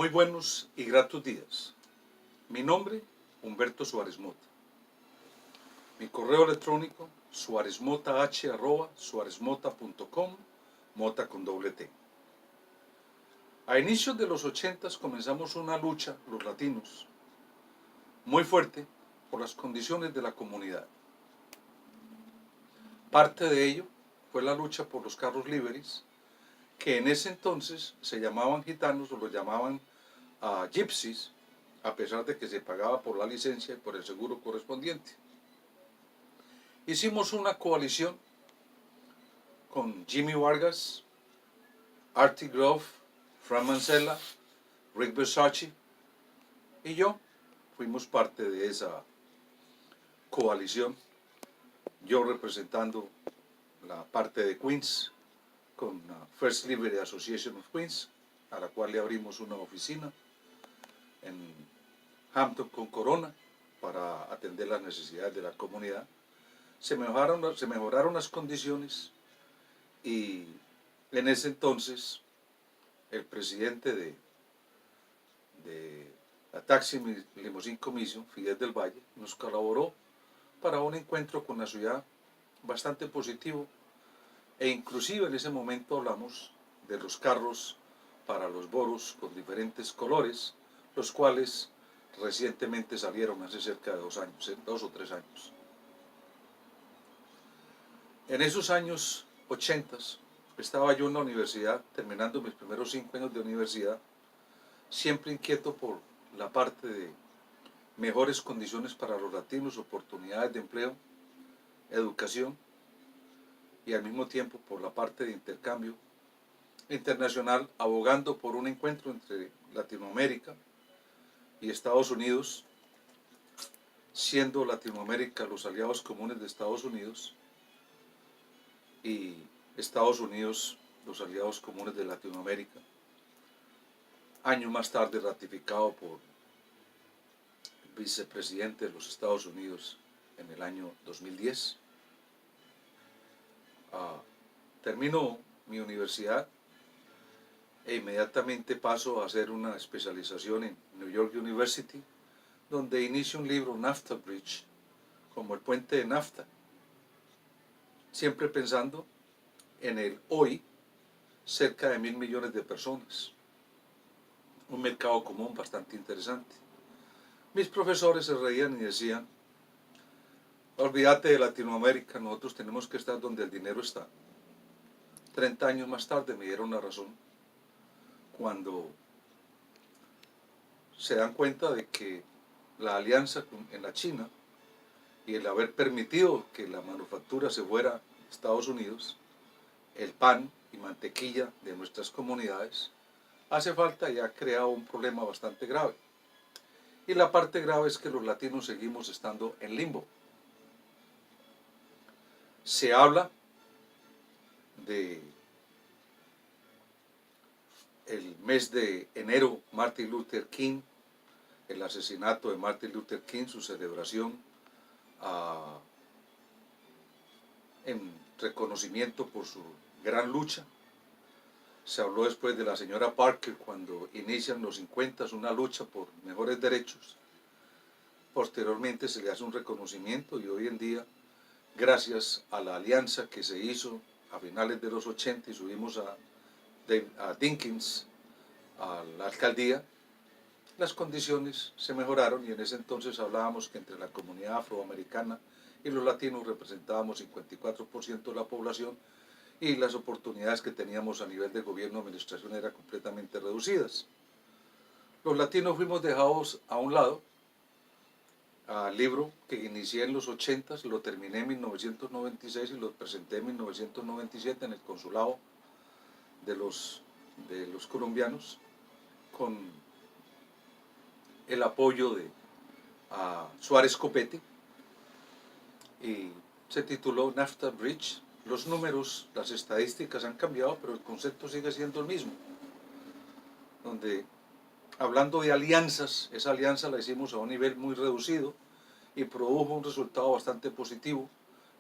Muy buenos y gratos días. Mi nombre, Humberto Suárez Mota. Mi correo electrónico, suarezmotah@suarezmota.com, mota con doble T. A inicios de los 80 comenzamos una lucha, los latinos, muy fuerte por las condiciones de la comunidad. Parte de ello fue la lucha por los carros libres, que en ese entonces se llamaban gitanos o los llamaban gypsies, a pesar de que se pagaba por la licencia y por el seguro correspondiente. Hicimos una coalición con Jimmy Vargas, Artie Grove, Frank Mancella, Rick Versace y yo. Fuimos parte de esa coalición, yo representando la parte de Queens con First Liberty Association of Queens, a la cual le abrimos una oficina en Hampton con Corona para atender las necesidades de la comunidad. Se mejoraron las condiciones y en ese entonces el presidente de la Taxi Limousine Commission, Fidel del Valle, nos colaboró para un encuentro con la ciudad bastante positivo, e inclusive en ese momento hablamos de los carros para los boroughs con diferentes colores, los cuales recientemente salieron hace cerca de 2 años, 2 o 3 años. En esos años 80 estaba yo en la universidad, terminando mis primeros 5 años de universidad, siempre inquieto por la parte de mejores condiciones para los latinos, oportunidades de empleo, educación, y al mismo tiempo por la parte de intercambio internacional, abogando por un encuentro entre Latinoamérica y Estados Unidos, siendo Latinoamérica los aliados comunes de Estados Unidos y Estados Unidos los aliados comunes de Latinoamérica. Años más tarde ratificado por el vicepresidente de los Estados Unidos en el año 2010. Termino mi universidad e inmediatamente paso a hacer una especialización en New York University, donde inicio un libro, NAFTA Bridge, como el puente de NAFTA, siempre pensando en el hoy, cerca de 1.000 millones de personas, un mercado común bastante interesante. Mis profesores se reían y decían: olvídate de Latinoamérica, nosotros tenemos que estar donde el dinero está. 30 años más tarde me dieron la razón, cuando se dan cuenta de que la alianza en la China y el haber permitido que la manufactura se fuera a Estados Unidos, el pan y mantequilla de nuestras comunidades, hace falta y ha creado un problema bastante grave. Y la parte grave es que los latinos seguimos estando en limbo. Se habla de el mes de enero, Martin Luther King, el asesinato de Martin Luther King, su celebración en reconocimiento por su gran lucha. Se habló después de la señora Parker cuando inician los 50 una lucha por mejores derechos. Posteriormente se le hace un reconocimiento y hoy en día, gracias a la alianza que se hizo a finales de los 80 y subimos a Dinkins a la alcaldía, las condiciones se mejoraron y en ese entonces hablábamos que entre la comunidad afroamericana y los latinos representábamos 54% de la población y las oportunidades que teníamos a nivel de gobierno y administración eran completamente reducidas. Los latinos fuimos dejados a un lado. El libro que inicié en los 80 lo terminé en 1996 y lo presenté en 1997 en el consulado de los colombianos, con el apoyo de Suárez Copete, y se tituló NAFTA Bridge. Los números, las estadísticas han cambiado, pero el concepto sigue siendo el mismo, donde, hablando de alianzas, esa alianza la hicimos a un nivel muy reducido y produjo un resultado bastante positivo,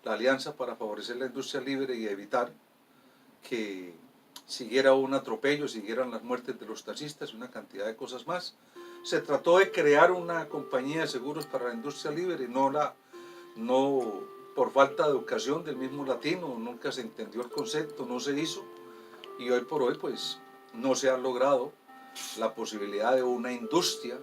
la alianza para favorecer la industria libre y evitar que siguiera un atropello, siguieran las muertes de los taxistas y una cantidad de cosas más. Se trató de crear una compañía de seguros para la industria libre, no por falta de educación del mismo latino, nunca se entendió el concepto, no se hizo, y hoy por hoy pues no se ha logrado la posibilidad de una industria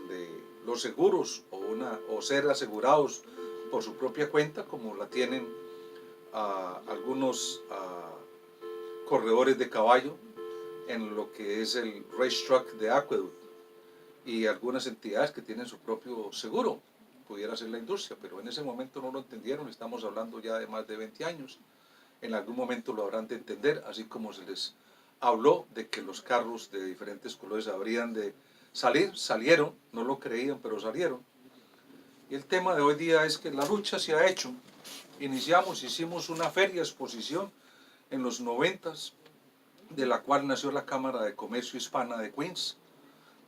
de los seguros o ser asegurados por su propia cuenta como la tienen algunos corredores de caballo en lo que es el racetrack de Aqueduct y algunas entidades que tienen su propio seguro, pudiera ser la industria, pero en ese momento no lo entendieron, estamos hablando ya de más de 20 años, en algún momento lo habrán de entender, así como se les habló de que los carros de diferentes colores habrían de salir, salieron, no lo creían, pero salieron. Y el tema de hoy día es que la lucha se ha hecho. Hicimos una feria exposición en los 90s, de la cual nació la Cámara de Comercio Hispana de Queens.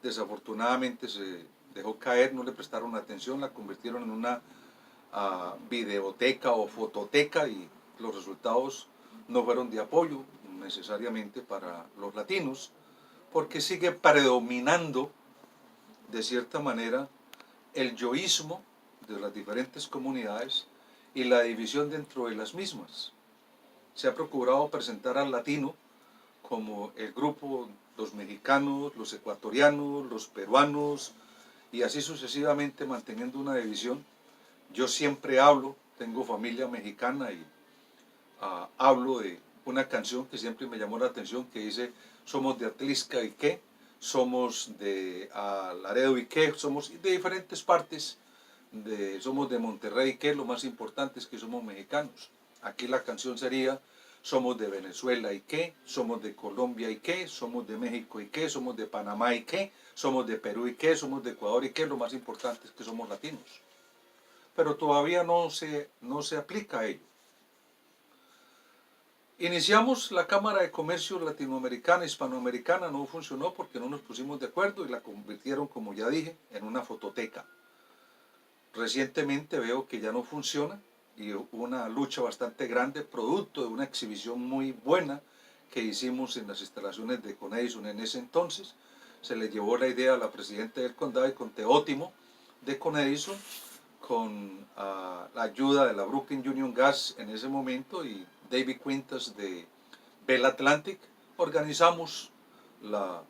Desafortunadamente se dejó caer, no le prestaron atención, la convirtieron en una videoteca o fototeca y los resultados no fueron de apoyo necesariamente para los latinos, porque sigue predominando de cierta manera el yoísmo de las diferentes comunidades y la división dentro de las mismas. Se ha procurado presentar al latino como el grupo, los mexicanos, los ecuatorianos, los peruanos, y así sucesivamente manteniendo una división. Yo siempre hablo, tengo familia mexicana y hablo de una canción que siempre me llamó la atención que dice: somos de Atlisca y qué, somos de Laredo y qué, somos de diferentes partes, somos de Monterrey y qué, lo más importante es que somos mexicanos. Aquí la canción sería: somos de Venezuela y qué, somos de Colombia y qué, somos de México y qué, somos de Panamá y qué, somos de Perú y qué, somos de Ecuador y qué, lo más importante es que somos latinos. Pero todavía no se aplica a ello. Iniciamos la Cámara de Comercio Latinoamericana, Hispanoamericana, no funcionó porque no nos pusimos de acuerdo y la convirtieron, como ya dije, en una fototeca. Recientemente veo que ya no funciona y hubo una lucha bastante grande, producto de una exhibición muy buena que hicimos en las instalaciones de Conedison en ese entonces. Se le llevó la idea a la presidenta del condado y con Teótimo de Conedison, con la ayuda de la Brooklyn Union Gas en ese momento y David Quintas de Bell Atlantic, organizamos la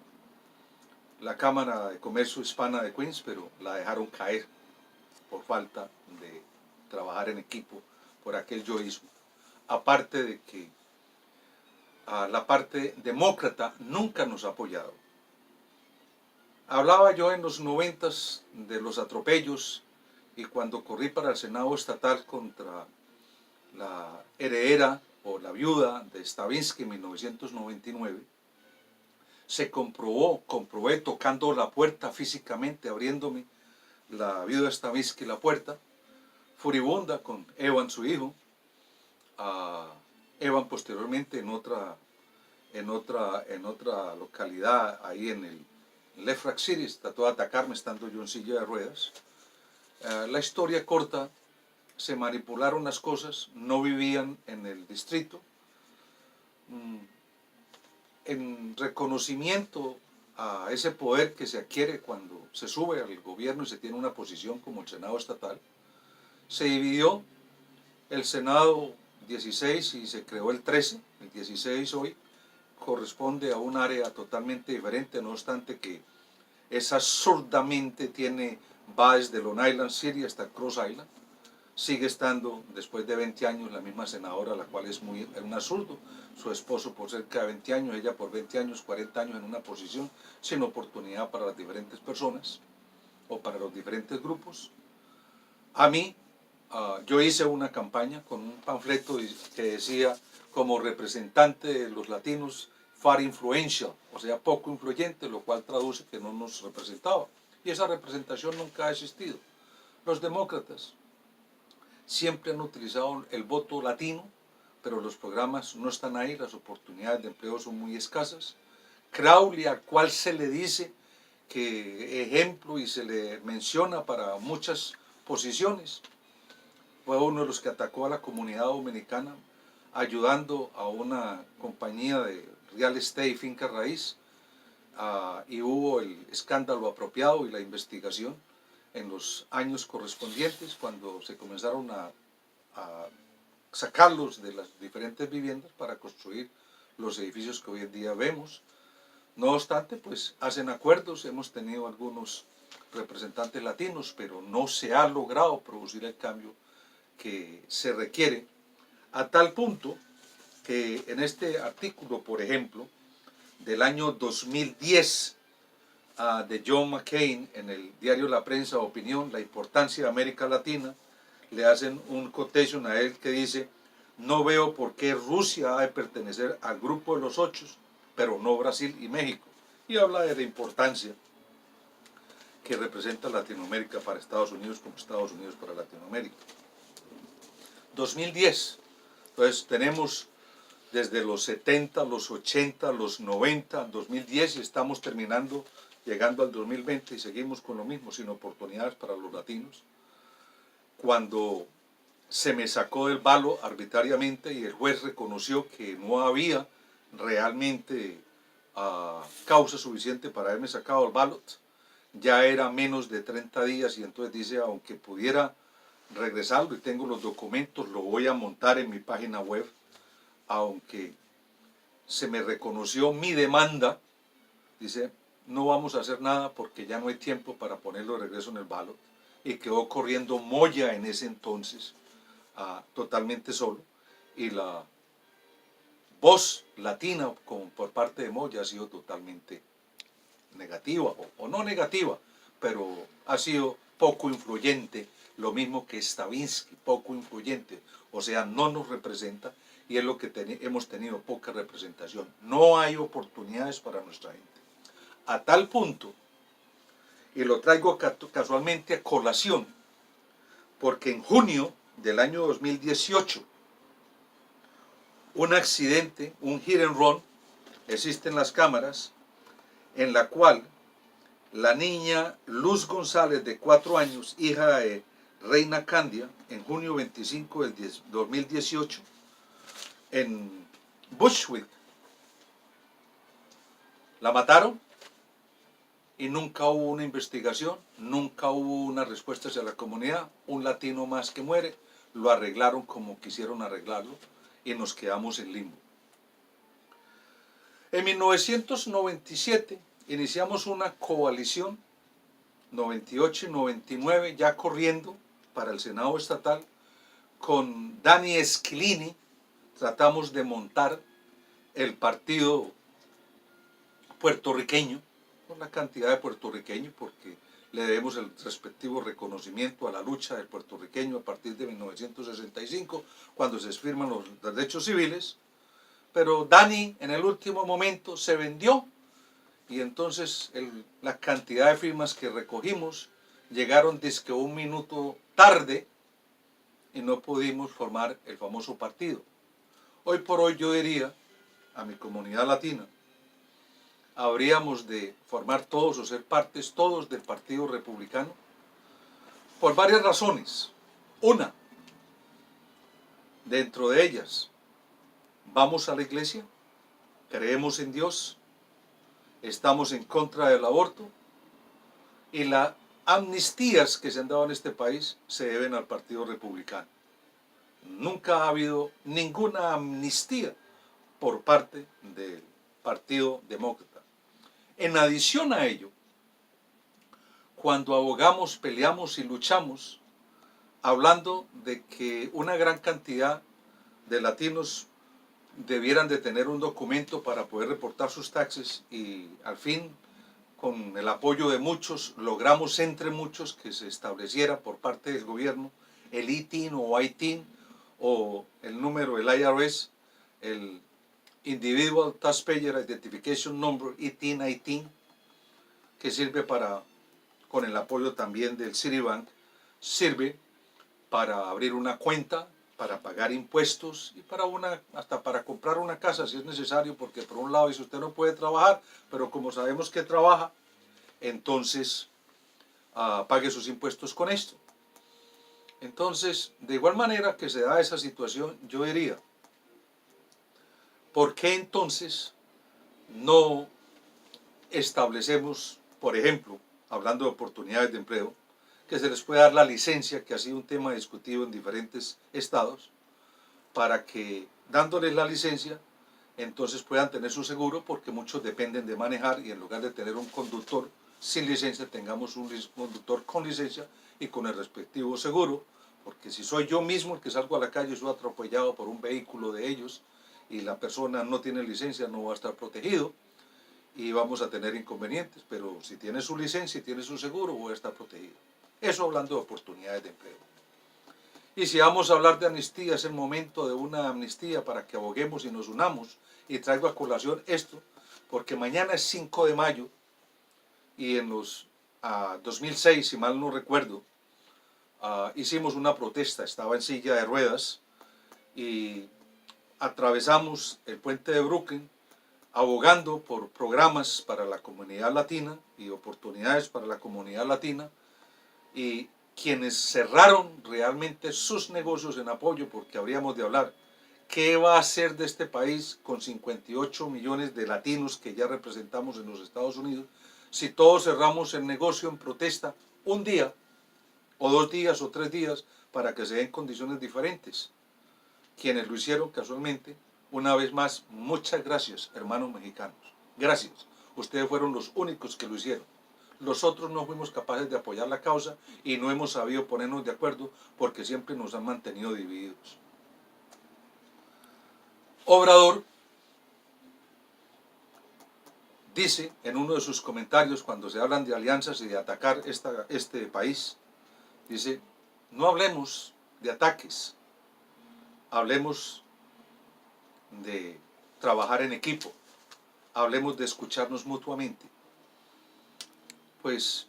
Cámara de Comercio Hispana de Queens, pero la dejaron caer por falta de trabajar en equipo, por aquel yoísmo. Aparte de que la parte demócrata nunca nos ha apoyado. Hablaba yo en los 90s de los atropellos y cuando corrí para el Senado estatal contra la heredera o la viuda de Stavinsky en 1999, comprobé tocando la puerta físicamente, abriéndome la viuda Stavinsky la puerta, furibunda con Evan, su hijo. Evan posteriormente en otra localidad ahí en el Left Rack City trató de atacarme estando yo en silla de ruedas. La historia corta, se manipularon las cosas, no vivían en el distrito. En reconocimiento a ese poder que se adquiere cuando se sube al gobierno y se tiene una posición como el Senado estatal, se dividió el Senado 16 y se creó el 13, el 16 hoy corresponde a un área totalmente diferente, no obstante que es absurdamente, tiene va desde Long Island City hasta Cross Island, sigue estando después de 20 años la misma senadora, la cual es un absurdo, su esposo por cerca de 20 años, ella por 20 años, 40 años en una posición sin oportunidad para las diferentes personas o para los diferentes grupos. A mí, yo hice una campaña con un panfleto que decía: como representante de los latinos, far influential, o sea, poco influyente, lo cual traduce que no nos representaba. Y esa representación nunca ha existido. Los demócratas siempre han utilizado el voto latino, pero los programas no están ahí, las oportunidades de empleo son muy escasas. Crowley, al cual se le dice que ejemplo y se le menciona para muchas posiciones, fue uno de los que atacó a la comunidad dominicana ayudando a una compañía de real estate y finca raíz, y hubo el escándalo apropiado y la investigación en los años correspondientes cuando se comenzaron a sacarlos de las diferentes viviendas para construir los edificios que hoy en día vemos. No obstante, pues hacen acuerdos, hemos tenido algunos representantes latinos, pero no se ha logrado producir el cambio que se requiere, a tal punto que en este artículo, por ejemplo, del año 2010 de John McCain en el diario La Prensa Opinión, la importancia de América Latina, le hacen un quotation a él que dice: no veo por qué Rusia ha de pertenecer al grupo de los 8, pero no Brasil y México. Y habla de la importancia que representa Latinoamérica para Estados Unidos como Estados Unidos para Latinoamérica. 2010. Entonces tenemos desde los 70, los 80, los 90, 2010 y estamos terminando, llegando al 2020 y seguimos con lo mismo, sin oportunidades para los latinos. Cuando se me sacó del balo arbitrariamente y el juez reconoció que no había realmente causa suficiente para haberme sacado el ballot, ya era menos de 30 días y entonces dice, aunque pudiera regresarlo y tengo los documentos, lo voy a montar en mi página web, aunque se me reconoció mi demanda, dice, no vamos a hacer nada porque ya no hay tiempo para ponerlo de regreso en el ballot, y quedó corriendo Moya en ese entonces, totalmente solo, y la voz latina como por parte de Moya ha sido totalmente negativa, o no negativa, pero ha sido poco influyente, lo mismo que Stavinsky, poco influyente, o sea, no nos representa, y es lo que hemos tenido poca representación. No hay oportunidades para nuestra gente. A tal punto, y lo traigo casualmente a colación, porque en junio del año 2018, un accidente, un hit and run, existen las cámaras, en la cual la niña Luz González, de 4 años, hija de Reina Candia, en junio 25 del 2018, en Bushwick, la mataron y nunca hubo una investigación, nunca hubo una respuesta hacia la comunidad. Un latino más que muere, lo arreglaron como quisieron arreglarlo y nos quedamos en limbo. En 1997 iniciamos una coalición, 98 y 99, ya corriendo para el Senado estatal, con Dani Esquilini. Tratamos de montar el partido puertorriqueño, con la cantidad de puertorriqueños, porque le debemos el respectivo reconocimiento a la lucha del puertorriqueño a partir de 1965, cuando se firman los derechos civiles. Pero Dani en el último momento se vendió, y entonces la cantidad de firmas que recogimos llegaron dizque un minuto tarde y no pudimos formar el famoso partido. Hoy por hoy yo diría a mi comunidad latina, habríamos de formar todos o ser partes todos del Partido Republicano por varias razones. Una, dentro de ellas, vamos a la iglesia, creemos en Dios, estamos en contra del aborto, y las amnistías que se han dado en este país se deben al Partido Republicano. Nunca ha habido ninguna amnistía por parte del Partido Demócrata. En adición a ello, cuando abogamos, peleamos y luchamos, hablando de que una gran cantidad de latinos debieran de tener un documento para poder reportar sus taxes, y al fin, con el apoyo de muchos, logramos entre muchos que se estableciera por parte del gobierno el ITIN o ITIN, o el número, el IRS, el Individual Taxpayer Identification Number, ITIN, que sirve para, con el apoyo también del Citibank, sirve para abrir una cuenta, para pagar impuestos y hasta para comprar una casa si es necesario, porque por un lado dice usted no puede trabajar, pero como sabemos que trabaja, entonces pague sus impuestos con esto. Entonces, de igual manera que se da esa situación, yo diría, ¿por qué entonces no establecemos, por ejemplo, hablando de oportunidades de empleo, que se les pueda dar la licencia, que ha sido un tema discutido en diferentes estados, para que dándoles la licencia, entonces puedan tener su seguro, porque muchos dependen de manejar y en lugar de tener un conductor sin licencia, tengamos un conductor con licencia y con el respectivo seguro, porque si soy yo mismo el que salgo a la calle y soy atropellado por un vehículo de ellos y la persona no tiene licencia, no va a estar protegido y vamos a tener inconvenientes, pero si tiene su licencia y tiene su seguro, voy a estar protegido. Eso hablando de oportunidades de empleo. Y si vamos a hablar de amnistía, es el momento de una amnistía para que aboguemos y nos unamos. Y traigo a colación esto, porque mañana es 5 de mayo y en los 2006, si mal no recuerdo, hicimos una protesta, estaba en silla de ruedas y atravesamos el puente de Brooklyn abogando por programas para la comunidad latina y oportunidades para la comunidad latina, y quienes cerraron realmente sus negocios en apoyo, porque habríamos de hablar qué va a hacer de este país con 58 millones de latinos que ya representamos en los Estados Unidos, si todos cerramos el negocio en protesta un día, o 2 días, o 3 días, para que se den condiciones diferentes. Quienes lo hicieron casualmente, una vez más, muchas gracias, hermanos mexicanos. Gracias. Ustedes fueron los únicos que lo hicieron. Los otros no fuimos capaces de apoyar la causa y no hemos sabido ponernos de acuerdo porque siempre nos han mantenido divididos. Obrador dice en uno de sus comentarios, cuando se hablan de alianzas y de atacar este país, dice, no hablemos de ataques, hablemos de trabajar en equipo, hablemos de escucharnos mutuamente. Pues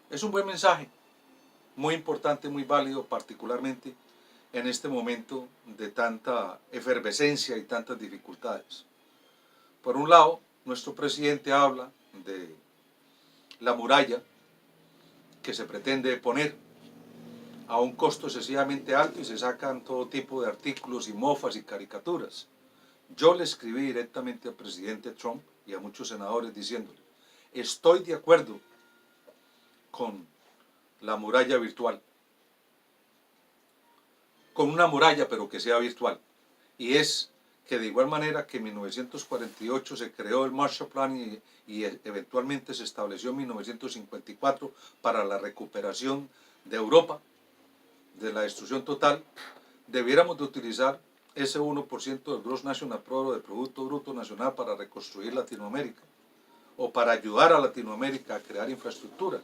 es un buen mensaje, muy importante, muy válido, particularmente en este momento de tanta efervescencia y tantas dificultades. Por un lado, nuestro presidente habla de la muralla que se pretende poner a un costo excesivamente alto y se sacan todo tipo de artículos y mofas y caricaturas. Yo le escribí directamente al presidente Trump y a muchos senadores diciéndole, estoy de acuerdo con la muralla virtual, con una muralla pero que sea virtual, y es que de igual manera que en 1948 se creó el Marshall Plan y eventualmente se estableció en 1954 para la recuperación de Europa de la destrucción total, debiéramos de utilizar ese 1% del Gross National Product, del Producto Bruto Nacional, para reconstruir Latinoamérica o para ayudar a Latinoamérica a crear infraestructura.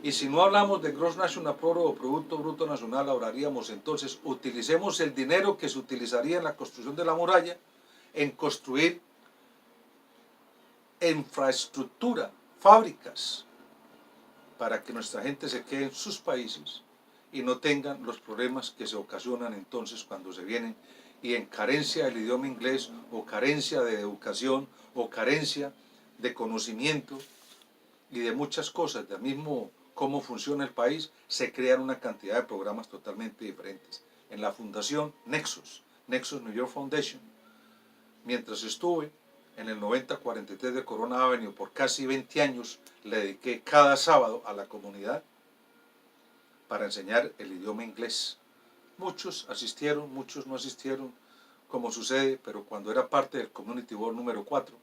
Y si no hablamos de Gross National Product o Producto Bruto Nacional, hablaríamos entonces, utilicemos el dinero que se utilizaría en la construcción de la muralla en construir infraestructura, fábricas, para que nuestra gente se quede en sus países y no tengan los problemas que se ocasionan entonces cuando se vienen y en carencia del idioma inglés o carencia de educación o carencia de conocimiento y de muchas cosas, del mismo cómo funciona el país, se crean una cantidad de programas totalmente diferentes. En la fundación Nexus New York Foundation, mientras estuve en el 9043 de Corona Avenue por casi 20 años, le dediqué cada sábado a la comunidad para enseñar el idioma inglés. Muchos asistieron, muchos no asistieron, como sucede, pero cuando era parte del Community Board número 4,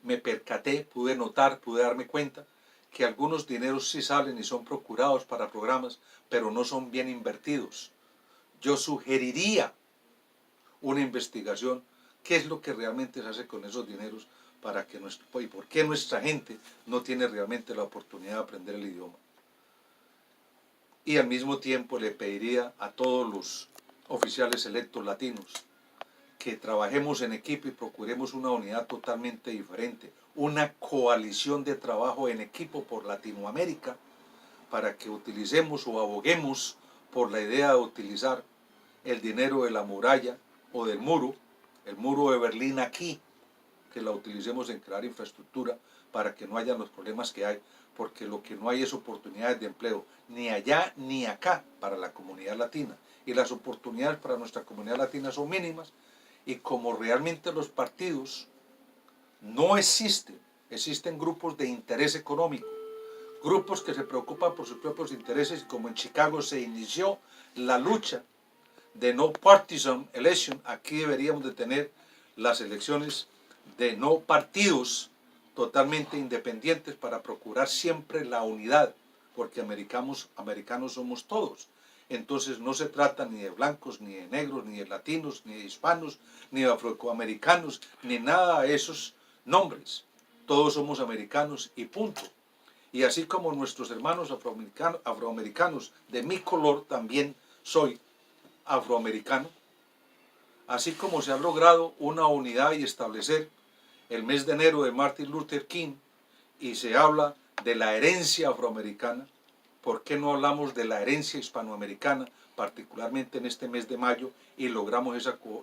me percaté, pude notar, pude darme cuenta que algunos dineros sí salen y son procurados para programas, pero no son bien invertidos. Yo sugeriría una investigación, qué es lo que realmente se hace con esos dineros para que y por qué nuestra gente no tiene realmente la oportunidad de aprender el idioma. Y al mismo tiempo le pediría a todos los oficiales electos latinos que trabajemos en equipo y procuremos una unidad totalmente diferente, una coalición de trabajo en equipo por Latinoamérica, para que utilicemos o aboguemos por la idea de utilizar el dinero de la muralla o del muro, el muro de Berlín aquí, que la utilicemos en crear infraestructura para que no haya los problemas que hay, porque lo que no hay es oportunidades de empleo, ni allá ni acá para la comunidad latina, y las oportunidades para nuestra comunidad latina son mínimas, Y como realmente los partidos no existen, existen grupos de interés económico, grupos que se preocupan por sus propios intereses, y como en Chicago se inició la lucha de no partisan election, aquí deberíamos de tener las elecciones de no partidos totalmente independientes para procurar siempre la unidad, porque americanos somos todos. Entonces no se trata ni de blancos, ni de negros, ni de latinos, ni de hispanos, ni de afroamericanos, ni nada de esos nombres. Todos somos americanos y punto. Y así como nuestros hermanos afroamericanos de mi color, también soy afroamericano, así como se ha logrado una unidad y establecer el mes de enero de Martin Luther King y se habla de la herencia afroamericana, ¿por qué no hablamos de la herencia hispanoamericana, particularmente en este mes de mayo, y logramos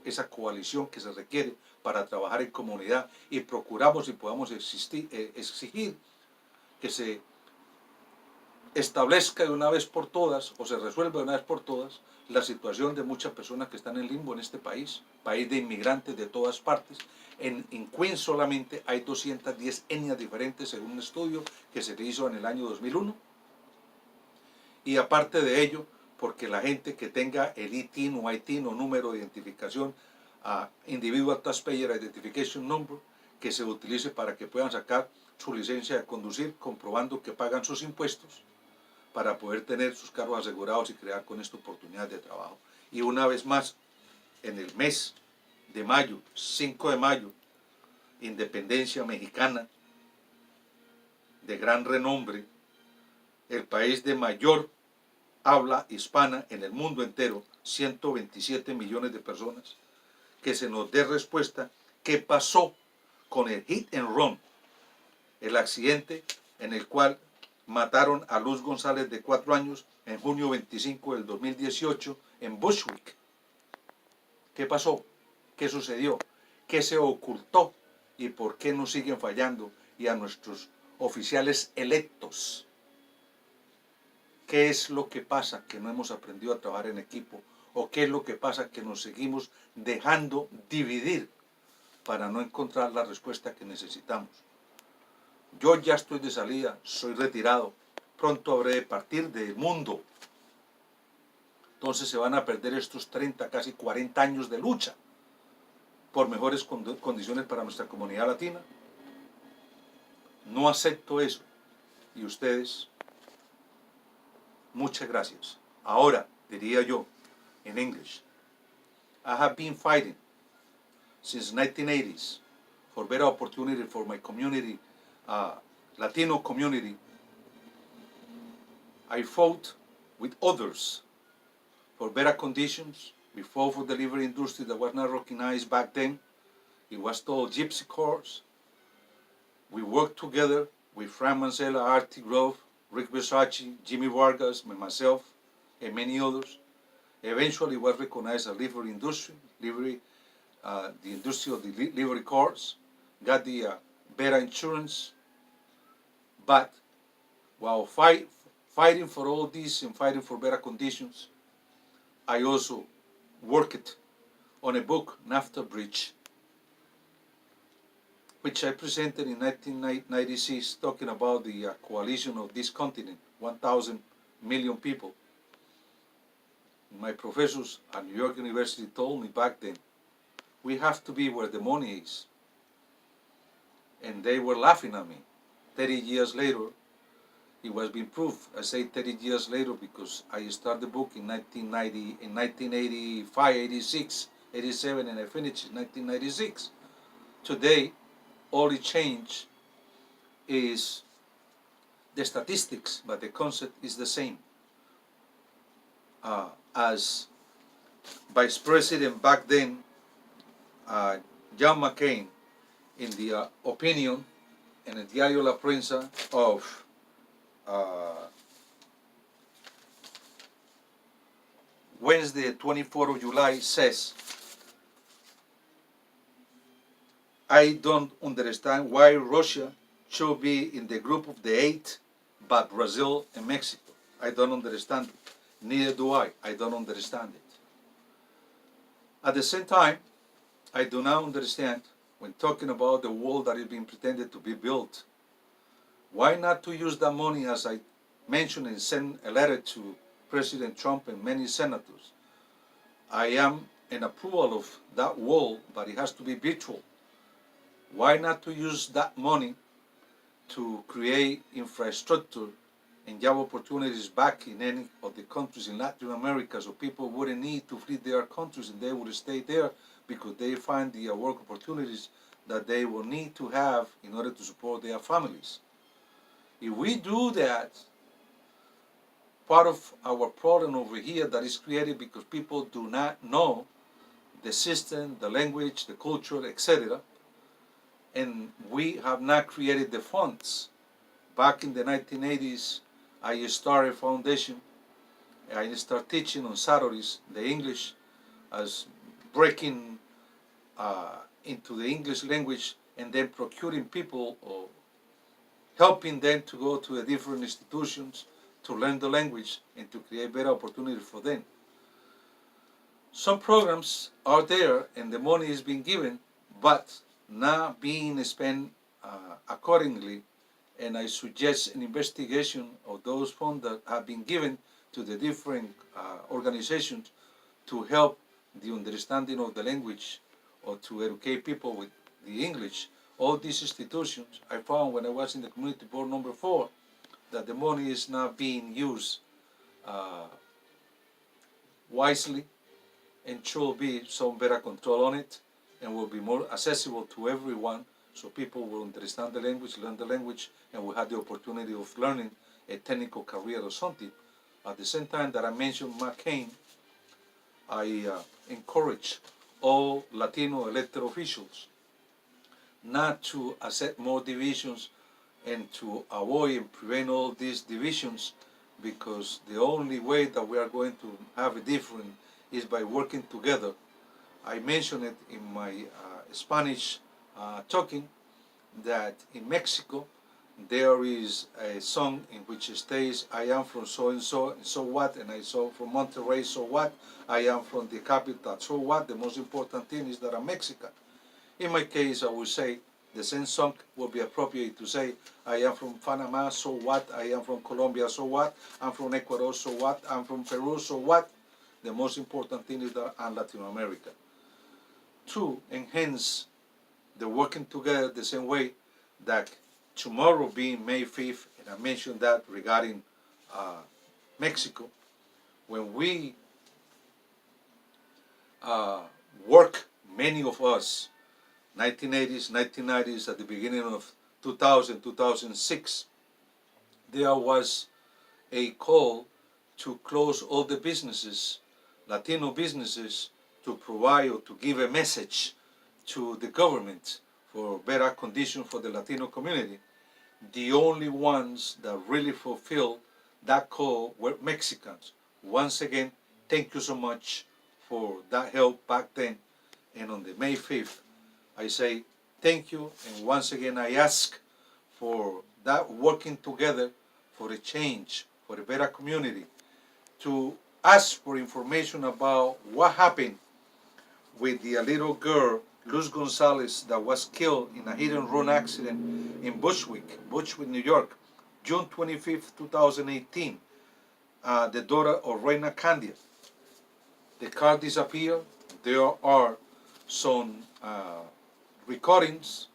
esa coalición que se requiere para trabajar en comunidad y procuramos y podamos exigir que se establezca de una vez por todas, o se resuelva de una vez por todas, la situación de muchas personas que están en limbo en este país de inmigrantes de todas partes. En Queens solamente hay 210 etnias diferentes según un estudio que se hizo en el año 2001. Y aparte de ello, porque la gente que tenga el ITIN o ITIN o número de identificación, Individual Taxpayer Identification Number, que se utilice para que puedan sacar su licencia de conducir, comprobando que pagan sus impuestos, para poder tener sus carros asegurados y crear con esto oportunidades de trabajo. Y una vez más, en el mes de mayo, 5 de mayo, independencia mexicana, de gran renombre, el país de mayor habla hispana en el mundo entero, 127 millones de personas, que se nos dé respuesta qué pasó con el hit and run, el accidente en el cual mataron a Luz González de 4 años en junio 25 del 2018 en Bushwick. ¿Qué pasó? ¿Qué sucedió? ¿Qué se ocultó? ¿Y por qué nos siguen fallando? Y a nuestros oficiales electos, ¿qué es lo que pasa que no hemos aprendido a trabajar en equipo? ¿O qué es lo que pasa que nos seguimos dejando dividir para no encontrar la respuesta que necesitamos? Yo ya estoy de salida, soy retirado, pronto habré de partir del mundo. Entonces se van a perder estos 30, casi 40 años de lucha por mejores condiciones para nuestra comunidad latina. No acepto eso. Y ustedes, muchas gracias. Ahora, diría yo, en English, I have been fighting since 1980s for better opportunity for my community, Latino community. I fought with others for better conditions. We fought for the delivery industry that was not recognized back then. It was called Gypsy Cars. We worked together with Frank Mancella, Artie Grove, Rick Versace, Jimmy Vargas, myself, and many others. Eventually, it was recognized as livery industry, the industry of the livery cars, got the better insurance. But while fighting for all this and fighting for better conditions, I also worked on a book, NAFTA Bridge, which I presented in 1996, talking about the coalition of this continent, 1,000 million people. My professors at New York University told me back then, we have to be where the money is. And they were laughing at me. 30 years later, it was being proved. I say 30 years later because I started the book in 1985, 86, 87, and I finished in 1996. Today, all it changed is the statistics, but the concept is the same. As Vice President back then, John McCain, in the opinion in el Diario La Prensa of Wednesday, 24th of July, says, I don't understand why Russia should be in the group of the 8, but Brazil and Mexico. I don't understand it. Neither do I. I don't understand it. At the same time, I do not understand, when talking about the wall that is being pretended to be built, why not to use that money, as I mentioned, and send a letter to President Trump and many senators. I am in approval of that wall, but it has to be virtual. Why not to use that money to create infrastructure and job opportunities back in any of the countries in Latin America, so people wouldn't need to flee their countries and they would stay there because they find the work opportunities that they will need to have in order to support their families. If we do that, part of our problem over here that is created because people do not know the system, the language, the culture, etc., and we have not created the funds. Back in the 1980s, I started a foundation. I started teaching on Saturdays the English, as breaking into the English language and then procuring people or helping them to go to the different institutions to learn the language and to create better opportunities for them. Some programs are there and the money is being given, but not being spent accordingly. And I suggest an investigation of those funds that have been given to the different organizations to help the understanding of the language or to educate people with the English. All these institutions, I found when I was in the community board number 4, that the money is not being used wisely, and should be some better control on it, and will be more accessible to everyone, so people will understand the language, learn the language, and will have the opportunity of learning a technical career or something. At the same time that I mentioned McCain, I encourage all Latino elected officials not to accept more divisions and to avoid and prevent all these divisions, because the only way that we are going to have a difference is by working together. I mentioned it in my Spanish talking, that in Mexico there is a song in which it states, I am from so and so what, and I saw from Monterrey, so what, I am from the capital, so what, the most important thing is that I'm Mexican. In my case, I would say the same song would be appropriate to say, I am from Panama, so what, I am from Colombia, so what, I'm from Ecuador, so what, I'm from Peru, so what. The most important thing is that I'm Latin America. To enhance the working together the same way that tomorrow being May 5th, and I mentioned that regarding Mexico, when we work, many of us, 1980s, 1990s, at the beginning of 2000, 2006, there was a call to close all the businesses, Latino businesses, to provide or to give a message to the government for better conditions for the Latino community. The only ones that really fulfilled that call were Mexicans. Once again, thank you so much for that help back then. And on the May 5th, I say thank you, and once again I ask for that working together for a change, for a better community, to ask for information about what happened with the little girl, Luz Gonzalez, that was killed in a hit-and-run accident in Bushwick, New York, June 25th, 2018, the daughter of Reina Candia. The car disappeared. There are some recordings